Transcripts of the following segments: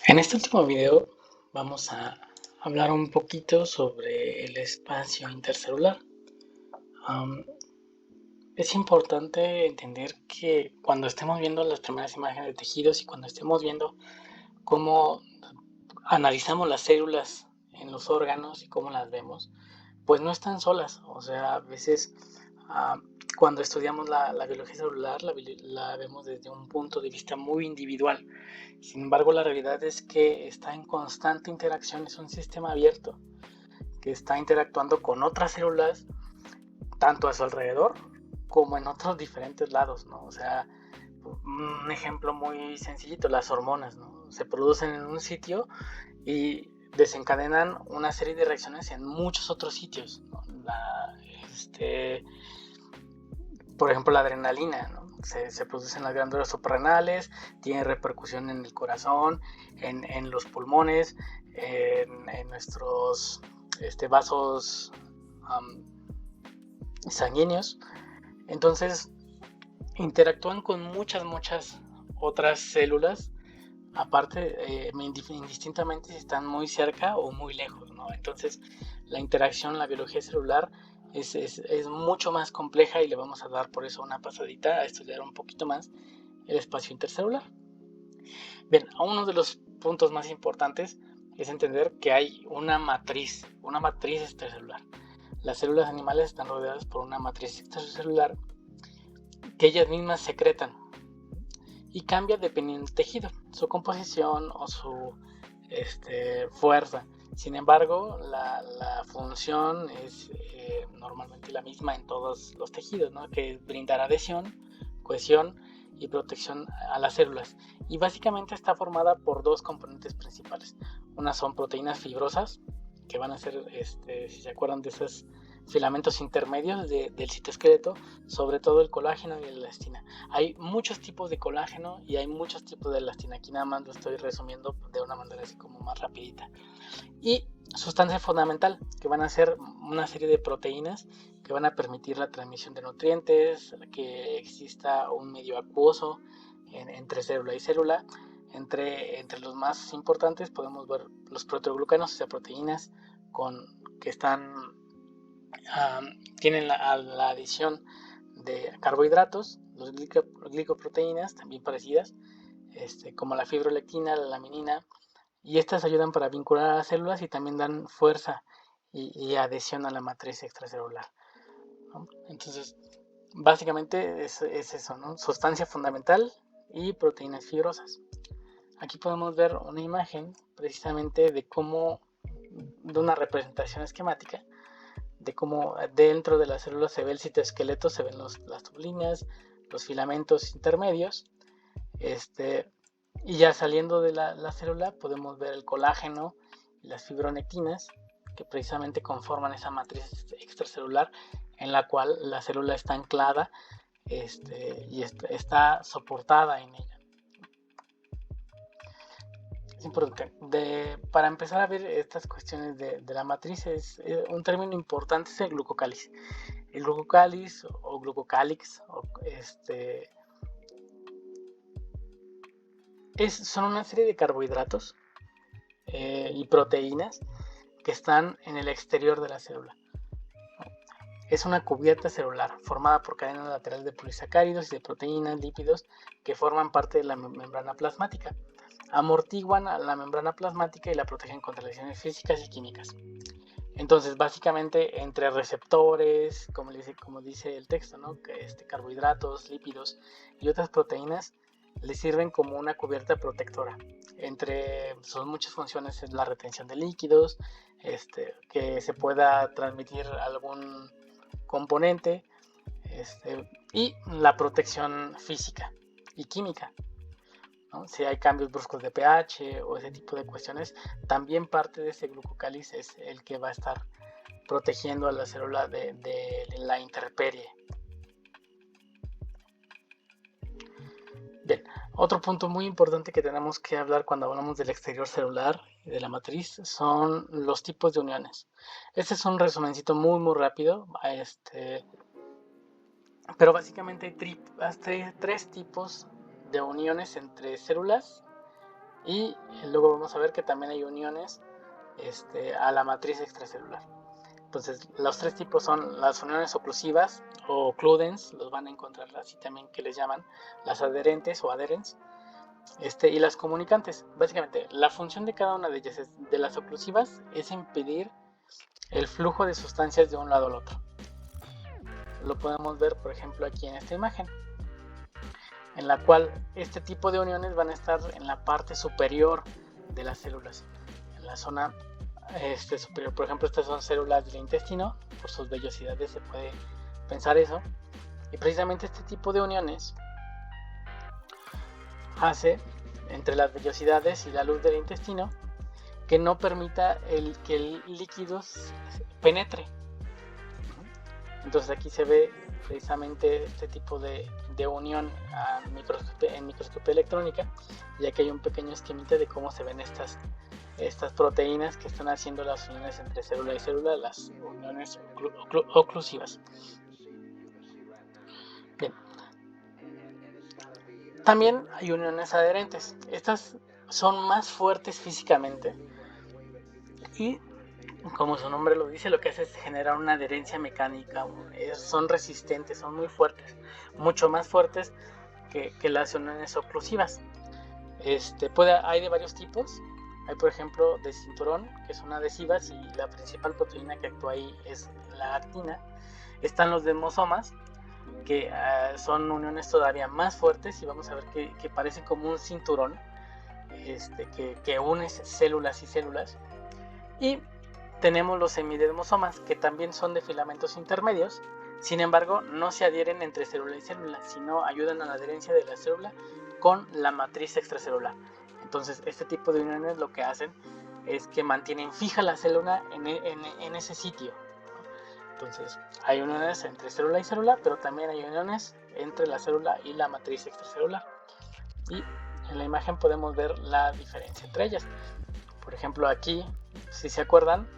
En este último video vamos a hablar un poquito sobre el espacio intercelular. Am, es importante entender que cuando estemos viendo las primeras imágenes de tejidos y cuando estemos viendo cómo analizamos las células en los órganos y cómo las vemos, pues no están solas. O sea, a veces cuando estudiamos la biología celular la vemos desde un punto de vista muy individual. Sin embargo, la realidad es que está en constante interacción, es un sistema abierto que está interactuando con otras células, tanto a su alrededor como en otros diferentes lados, ¿no? O sea, un ejemplo muy sencillito, las hormonas, ¿no? Se producen en un sitio y desencadenan una serie de reacciones en muchos otros sitios, ¿no? Por ejemplo, la adrenalina, ¿no? Se produce en las glándulas suprarrenales, tiene repercusión en el corazón, en los pulmones, en nuestros vasos sanguíneos. Entonces, interactúan con muchas otras células, aparte, indistintamente si están muy cerca o muy lejos, ¿no? Entonces, la interacción, la biología celular es mucho más compleja y le vamos a dar por eso una pasadita a estudiar un poquito más el espacio intercelular. Bien, uno de los puntos más importantes es entender que hay una matriz extracelular. Las células animales están rodeadas por una matriz extracelular que ellas mismas secretan y cambia dependiendo del tejido, su composición o su fuerza. Sin embargo, la función es normalmente la misma en todos los tejidos, ¿no? Que es brindar adhesión, cohesión y protección a las células. Y básicamente está formada por dos componentes principales. Una son proteínas fibrosas, que van a ser, si se acuerdan de esos filamentos intermedios del citoesqueleto, sobre todo el colágeno y la elastina. Hay muchos tipos de colágeno y hay muchos tipos de elastina. Aquí nada más lo estoy resumiendo de una manera así como más rapidita. Y sustancia fundamental, que van a ser una serie de proteínas que van a permitir la transmisión de nutrientes, que exista un medio acuoso entre célula y célula. Entre los más importantes podemos ver los proteoglucanos, o sea, proteínas que tienen la adición de carbohidratos, los glicoproteínas también parecidas, como la fibrolectina, la laminina, y estas ayudan para vincular a las células y también dan fuerza y adhesión a la matriz extracelular, ¿no? Entonces, básicamente es eso, ¿no? Sustancia fundamental y proteínas fibrosas. Aquí podemos ver una imagen precisamente de una representación esquemática de cómo dentro de la célula se ve el citoesqueleto, se ven las tubulinas, los filamentos intermedios, y ya saliendo de la célula podemos ver el colágeno y las fibronectinas, que precisamente conforman esa matriz extracelular en la cual la célula está anclada y está soportada en ella. Es importante. Para empezar a ver estas cuestiones de la matriz, un término importante es el glucocáliz. El glucocáliz o glucocálix son una serie de carbohidratos y proteínas que están en el exterior de la célula. Es una cubierta celular formada por cadenas laterales de polisacáridos y de proteínas, lípidos que forman parte de la membrana plasmática. Amortiguan a la membrana plasmática y la protegen contra lesiones físicas y químicas. Entonces, básicamente, entre receptores, como dice el texto, ¿no? Carbohidratos, lípidos y otras proteínas le sirven como una cubierta protectora. Entre sus muchas funciones es la retención de líquidos, que se pueda transmitir algún componente, y la protección física y química, ¿no? Si hay cambios bruscos de pH o ese tipo de cuestiones, también parte de ese glucocáliz es el que va a estar protegiendo a la célula de la intemperie. Bien, otro punto muy importante que tenemos que hablar cuando hablamos del exterior celular y de la matriz son los tipos de uniones. Este es un resumencito muy rápido, pero básicamente hay tres tipos de uniones entre células Y luego vamos a ver que también hay uniones a la matriz extracelular. Entonces, los tres tipos son las uniones oclusivas o cludens, los van a encontrar así también que les llaman, las adherentes o adherens, y las comunicantes. Básicamente, la función de cada una de ellas de las oclusivas es impedir el flujo de sustancias de un lado al otro. Lo podemos ver, por ejemplo, aquí en esta imagen, en la cual este tipo de uniones van a estar en la parte superior de las células, en la zona superior. Por ejemplo, estas son células del intestino, por sus vellosidades se puede pensar eso, y precisamente este tipo de uniones hace entre las vellosidades y la luz del intestino que no permita que el líquido penetre. Entonces aquí se ve precisamente este tipo de unión en microscopía electrónica, ya que hay un pequeño esquemita de cómo se ven estas proteínas que están haciendo las uniones entre célula y célula, las uniones oclusivas. Bien. También hay uniones adherentes. Estas son más fuertes físicamente y, como su nombre lo dice, lo que hace es generar una adherencia mecánica. Son resistentes, son muy fuertes, mucho más fuertes que las uniones oclusivas. Hay de varios tipos. Hay, por ejemplo, de cinturón, que son adhesivas y la principal proteína que actúa ahí es la actina. Están los desmosomas, que son uniones todavía más fuertes y vamos a ver que parecen como un cinturón que une células y células. Y tenemos los semidesmosomas, que también son de filamentos intermedios, sin embargo no se adhieren entre célula y célula, sino ayudan a la adherencia de la célula con la matriz extracelular. Entonces este tipo de uniones lo que hacen es que mantienen fija la célula en ese sitio. Entonces hay uniones entre célula y célula, pero también hay uniones entre la célula y la matriz extracelular. Y en la imagen podemos ver la diferencia entre ellas. Por ejemplo, aquí, si se acuerdan,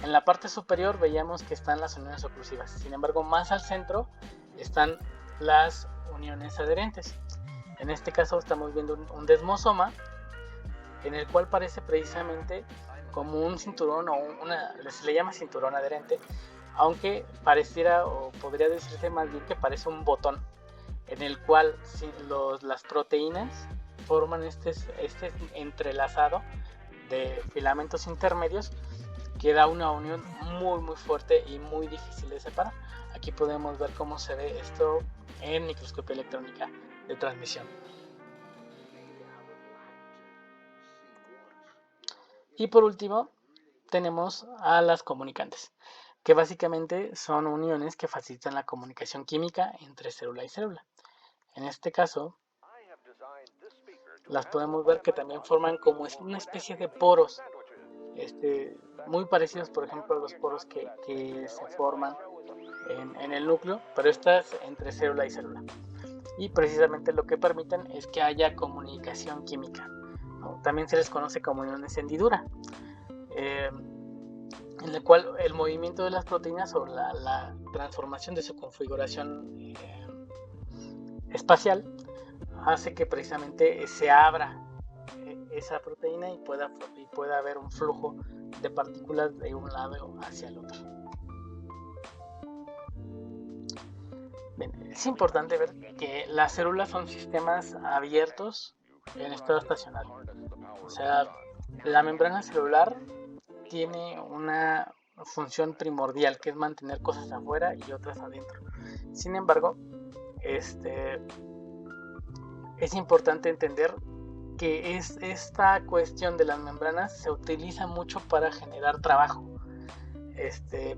en la parte superior veíamos que están las uniones oclusivas. Sin embargo, más al centro están las uniones adherentes. En este caso estamos viendo un desmosoma, en el cual parece precisamente como un cinturón o se le llama cinturón adherente, aunque pareciera o podría decirse más bien que parece un botón, en el cual las proteínas forman este entrelazado de filamentos intermedios que da una unión muy muy fuerte y muy difícil de separar. Aquí podemos ver cómo se ve esto en microscopía electrónica de transmisión. Y por último tenemos a las comunicantes, que básicamente son uniones que facilitan la comunicación química entre célula y célula. En este caso las podemos ver que también forman como una especie de poros, muy parecidos, por ejemplo, a los poros que se forman en el núcleo, pero estas entre célula y célula. Y precisamente lo que permiten es que haya comunicación química, ¿no? También se les conoce como uniones hendidura, en la cual el movimiento de las proteínas o la transformación de su configuración espacial hace que precisamente se abra esa proteína y pueda haber un flujo de partículas de un lado hacia el otro. Bien, es importante ver que las células son sistemas abiertos en estado estacionario. O sea, la membrana celular tiene una función primordial, que es mantener cosas afuera y otras adentro. Sin embargo, es importante entender que esta cuestión de las membranas se utiliza mucho para generar trabajo,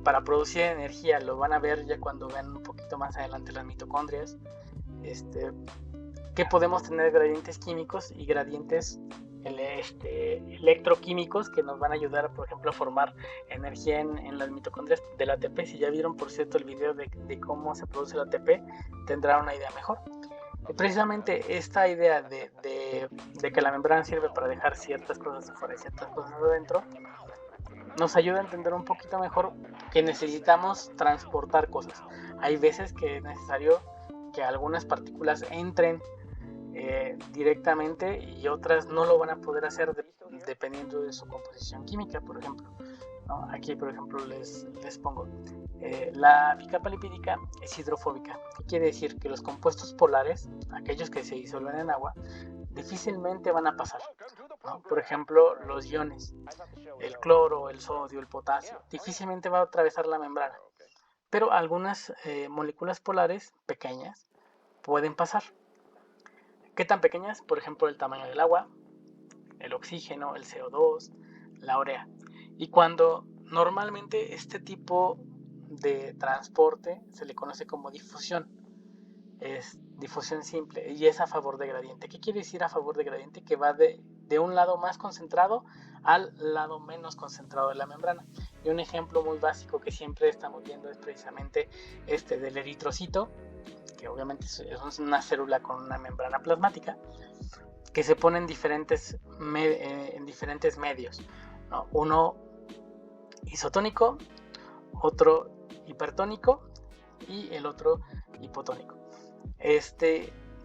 para producir energía. Lo van a ver ya cuando vean un poquito más adelante las mitocondrias, que podemos tener gradientes químicos y gradientes electroquímicos que nos van a ayudar, por ejemplo, a formar energía en las mitocondrias del ATP. Si ya vieron, por cierto, el video de cómo se produce el ATP, tendrá una idea mejor. Y precisamente esta idea de que la membrana sirve para dejar ciertas cosas afuera y ciertas cosas adentro, nos ayuda a entender un poquito mejor que necesitamos transportar cosas. Hay veces que es necesario que algunas partículas entren directamente y otras no lo van a poder hacer dependiendo de su composición química, por ejemplo, ¿no? Aquí, por ejemplo, les pongo, la bicapa lipídica es hidrofóbica. ¿Qué quiere decir? Que los compuestos polares, aquellos que se disuelven en agua, difícilmente van a pasar, ¿no? Por ejemplo, los iones, el cloro, el sodio, el potasio, difícilmente va a atravesar la membrana, pero algunas moléculas polares pequeñas pueden pasar. ¿Qué tan pequeñas? Por ejemplo, el tamaño del agua, el oxígeno, el CO2, la urea. Y cuando normalmente este tipo de transporte se le conoce como difusión, es difusión simple y es a favor de gradiente. ¿Qué quiere decir a favor de gradiente? Que va de un lado más concentrado al lado menos concentrado de la membrana. Y un ejemplo muy básico que siempre estamos viendo es precisamente este del eritrocito, que obviamente es una célula con una membrana plasmática, que se pone en diferentes medios, ¿no? Uno isotónico, otro hipertónico y el otro hipotónico.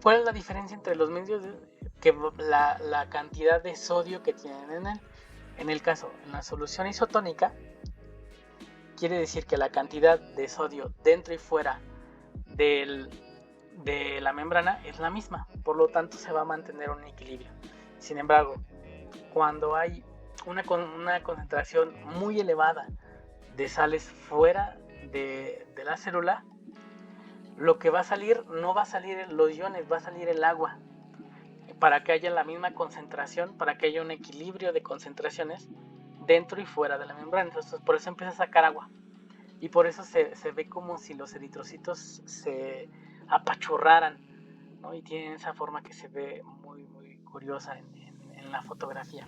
¿Cuál es la diferencia entre los medios? Que la cantidad de sodio que tienen en él. En el caso, en la solución isotónica, quiere decir que la cantidad de sodio dentro y fuera de la membrana es la misma, por lo tanto se va a mantener un equilibrio. Sin embargo, cuando hay una concentración muy elevada de sales fuera de la célula, lo que va a salir no va a salir los iones, va a salir el agua, para que haya la misma concentración, para que haya un equilibrio de concentraciones dentro y fuera de la membrana. Entonces, por eso empieza a sacar agua. Y por eso se ve como si los eritrocitos se apachurraran, ¿no? Y tienen esa forma que se ve muy, muy curiosa en la fotografía.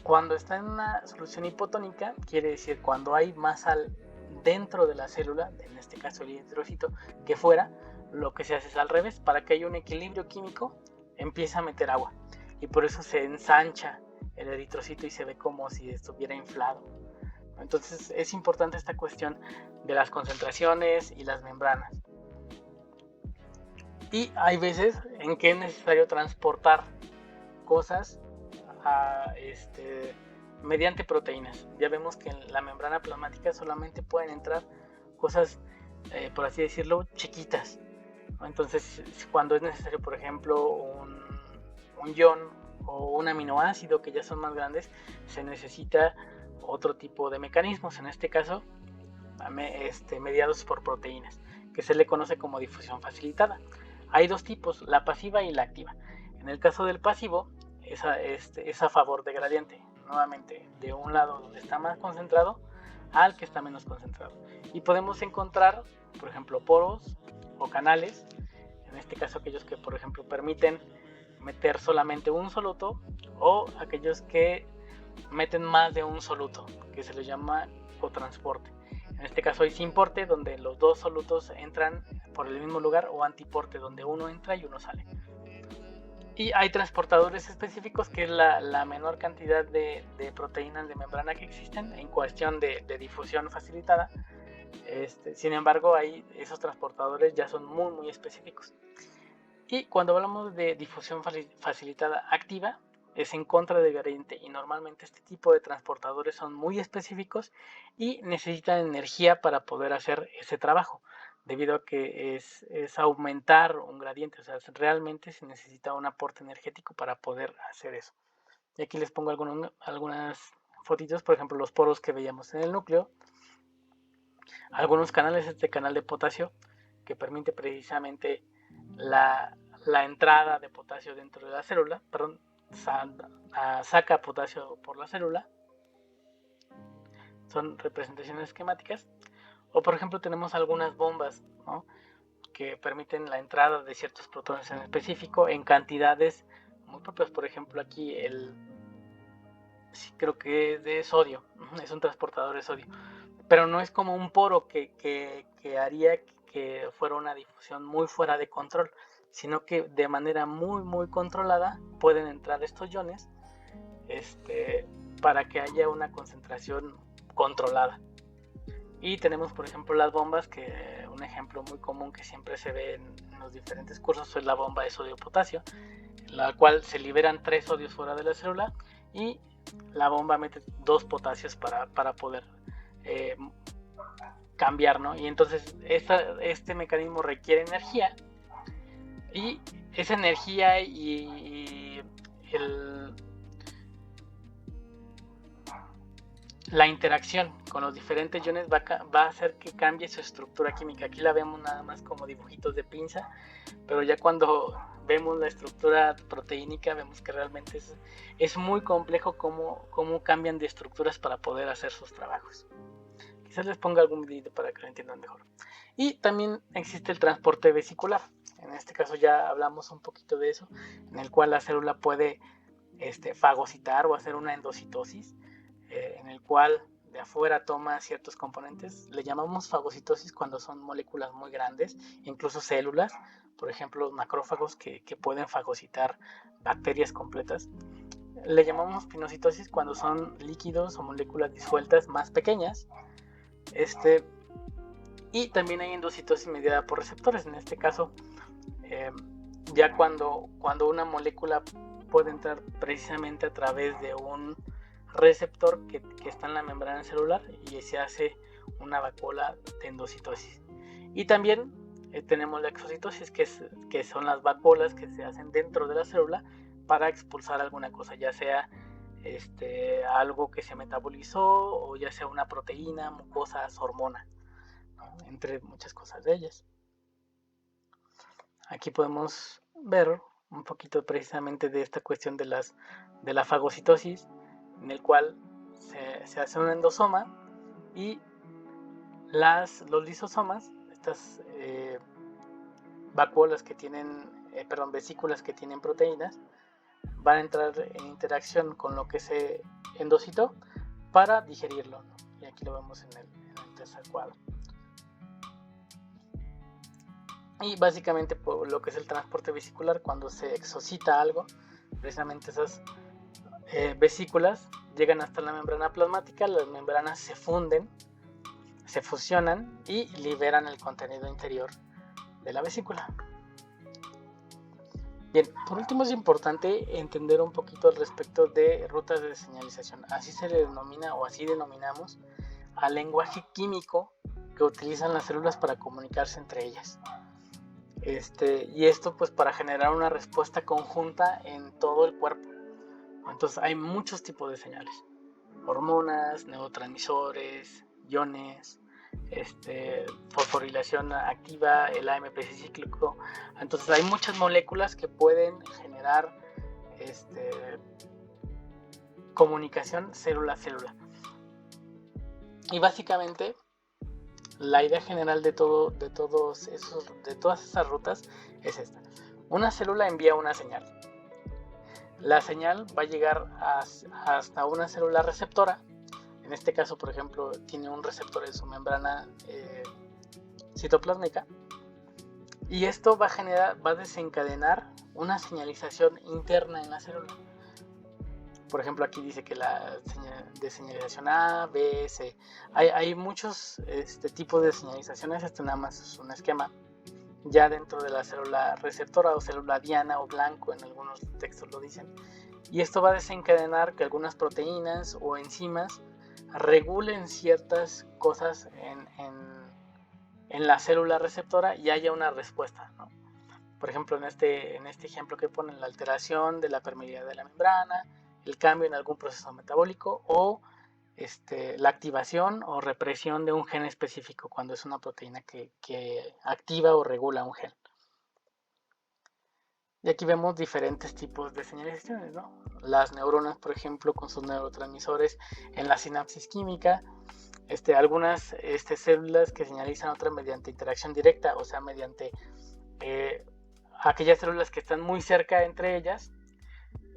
Cuando está en una solución hipotónica, quiere decir cuando hay más sal dentro de la célula, en este caso el eritrocito, que fuera, lo que se hace es al revés. Para que haya un equilibrio químico, empieza a meter agua. Y por eso se ensancha el eritrocito y se ve como si estuviera inflado. Entonces es importante esta cuestión de las concentraciones y las membranas. Y hay veces en que es necesario transportar cosas mediante proteínas. Ya vemos que en la membrana plasmática solamente pueden entrar cosas, por así decirlo, chiquitas, ¿no? Entonces, cuando es necesario, por ejemplo, un ion o un aminoácido que ya son más grandes, se necesita otro tipo de mecanismos, en este caso mediados por proteínas, que se le conoce como difusión facilitada. Hay dos tipos, la pasiva y la activa. En el caso del pasivo es a favor de gradiente, nuevamente de un lado donde está más concentrado al que está menos concentrado, y podemos encontrar, por ejemplo, poros o canales, en este caso aquellos que, por ejemplo, permiten meter solamente un soluto, o aquellos que meten más de un soluto, que se les llama cotransporte. En este caso hay simporte, donde los dos solutos entran por el mismo lugar, o antiporte, donde uno entra y uno sale. Y hay transportadores específicos, que es la menor cantidad de proteínas de membrana que existen en cuestión de difusión facilitada. Sin embargo, esos transportadores ya son muy, muy específicos. Y cuando hablamos de difusión facilitada activa, es en contra del gradiente, y normalmente este tipo de transportadores son muy específicos y necesitan energía para poder hacer ese trabajo, debido a que es aumentar un gradiente. O sea, realmente se necesita un aporte energético para poder hacer eso. Y aquí les pongo algunas fotitos, por ejemplo, los poros que veíamos en el núcleo, algunos canales, este canal de potasio, que permite precisamente la entrada de potasio dentro de la célula, saca potasio por la célula. Son representaciones esquemáticas. O por ejemplo tenemos algunas bombas, ¿no?, que permiten la entrada de ciertos protones en específico en cantidades muy propias. Por ejemplo aquí creo que es de sodio, es un transportador de sodio, pero no es como un poro que haría que fuera una difusión muy fuera de control, sino que de manera muy, muy controlada pueden entrar estos iones para que haya una concentración controlada. Y tenemos, por ejemplo, las bombas, que un ejemplo muy común que siempre se ve en los diferentes cursos es la bomba de sodio-potasio, en la cual se liberan 3 sodios fuera de la célula y la bomba mete 2 potasios para poder cambiar, ¿no? Y entonces este mecanismo requiere energía, y esa energía y la interacción con los diferentes iones va a hacer que cambie su estructura química. Aquí la vemos nada más como dibujitos de pinza, pero ya cuando vemos la estructura proteínica vemos que realmente es muy complejo cómo cambian de estructuras para poder hacer sus trabajos. Quizás les ponga algún video para que lo entiendan mejor. Y también existe el transporte vesicular. En este caso ya hablamos un poquito de eso, en el cual la célula puede fagocitar o hacer una endocitosis, en el cual de afuera toma ciertos componentes. Le llamamos fagocitosis cuando son moléculas muy grandes, incluso células, por ejemplo los macrófagos que pueden fagocitar bacterias completas. Le llamamos pinocitosis cuando son líquidos o moléculas disueltas más pequeñas. Y también hay endocitosis mediada por receptores. En este caso, ya cuando una molécula puede entrar precisamente a través de un receptor que está en la membrana celular, y se hace una vacuola de endocitosis. Y también tenemos la exocitosis, que son las vacuolas que se hacen dentro de la célula para expulsar alguna cosa, ya sea algo que se metabolizó, o ya sea una proteína, mucosas, hormona, ¿no? Entre muchas cosas de ellas. Aquí podemos ver un poquito precisamente de esta cuestión de la fagocitosis, en el cual se hace un endosoma, y los lisosomas, estas vacuolas que tienen, vesículas que tienen proteínas, van a entrar en interacción con lo que se endocitó para digerirlo, ¿no? Y aquí lo vemos en el tercer cuadro. Y básicamente por lo que es el transporte vesicular, cuando se exocita algo, precisamente esas vesículas llegan hasta la membrana plasmática, las membranas se funden, se fusionan y liberan el contenido interior de la vesícula. Bien, por último es importante entender un poquito al respecto de rutas de señalización. Así se le denomina, o así denominamos al lenguaje químico que utilizan las células para comunicarse entre ellas. Y esto pues para generar una respuesta conjunta en todo el cuerpo. Entonces hay muchos tipos de señales: hormonas, neurotransmisores, iones, fosforilación activa, el AMPC cíclico. Entonces hay muchas moléculas que pueden generar comunicación célula a célula. Y básicamente la idea general de todas esas rutas es esta: una célula envía una señal. La señal va a llegar hasta una célula receptora. En este caso, por ejemplo, tiene un receptor en su membrana citoplásmica, y esto va a desencadenar una señalización interna en la célula. Por ejemplo, aquí dice que la de señalización A, B, C. Hay muchos tipos de señalizaciones. Este nada más es un esquema ya dentro de la célula receptora, o célula diana o blanco, en algunos textos lo dicen. Y esto va a desencadenar que algunas proteínas o enzimas regulen ciertas cosas en la célula receptora y haya una respuesta, ¿no? Por ejemplo, en este ejemplo que ponen, la alteración de la permeabilidad de la membrana, el cambio en algún proceso metabólico, o la activación o represión de un gen específico, cuando es una proteína que activa o regula un gen. Y aquí vemos diferentes tipos de señalizaciones, ¿no? Las neuronas, por ejemplo, con sus neurotransmisores en la sinapsis química. Algunas células que señalizan a otras mediante interacción directa, o sea, mediante aquellas células que están muy cerca entre ellas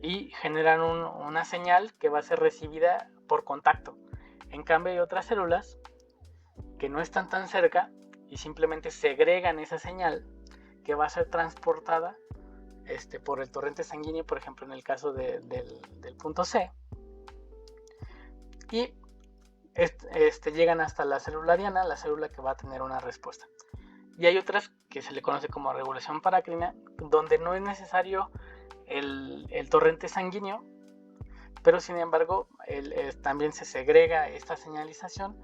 y generan una señal que va a ser recibida por contacto. En cambio, hay otras células que no están tan cerca y simplemente segregan esa señal, que va a ser transportada por el torrente sanguíneo, por ejemplo en el caso del punto C, y llegan hasta la célula diana, la célula que va a tener una respuesta. Y hay otras que se le conoce como regulación parácrina, donde no es necesario el torrente sanguíneo, pero sin embargo también se segrega esta señalización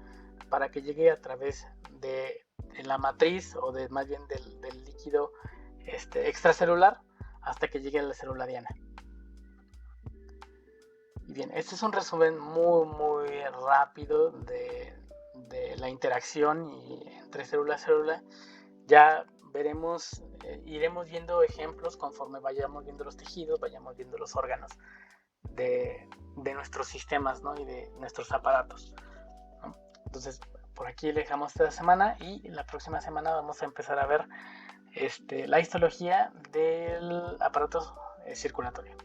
para que llegue a través de la matriz o más bien del líquido extracelular hasta que llegue a la célula diana. Y bien, este es un resumen muy rápido de la interacción entre célula y célula. Ya veremos, iremos viendo ejemplos conforme vayamos viendo los tejidos, vayamos viendo los órganos de nuestros sistemas, ¿no? Y de nuestros aparatos, ¿no? Entonces, por aquí le dejamos esta semana y la próxima semana vamos a empezar a ver la histología del aparato circulatorio.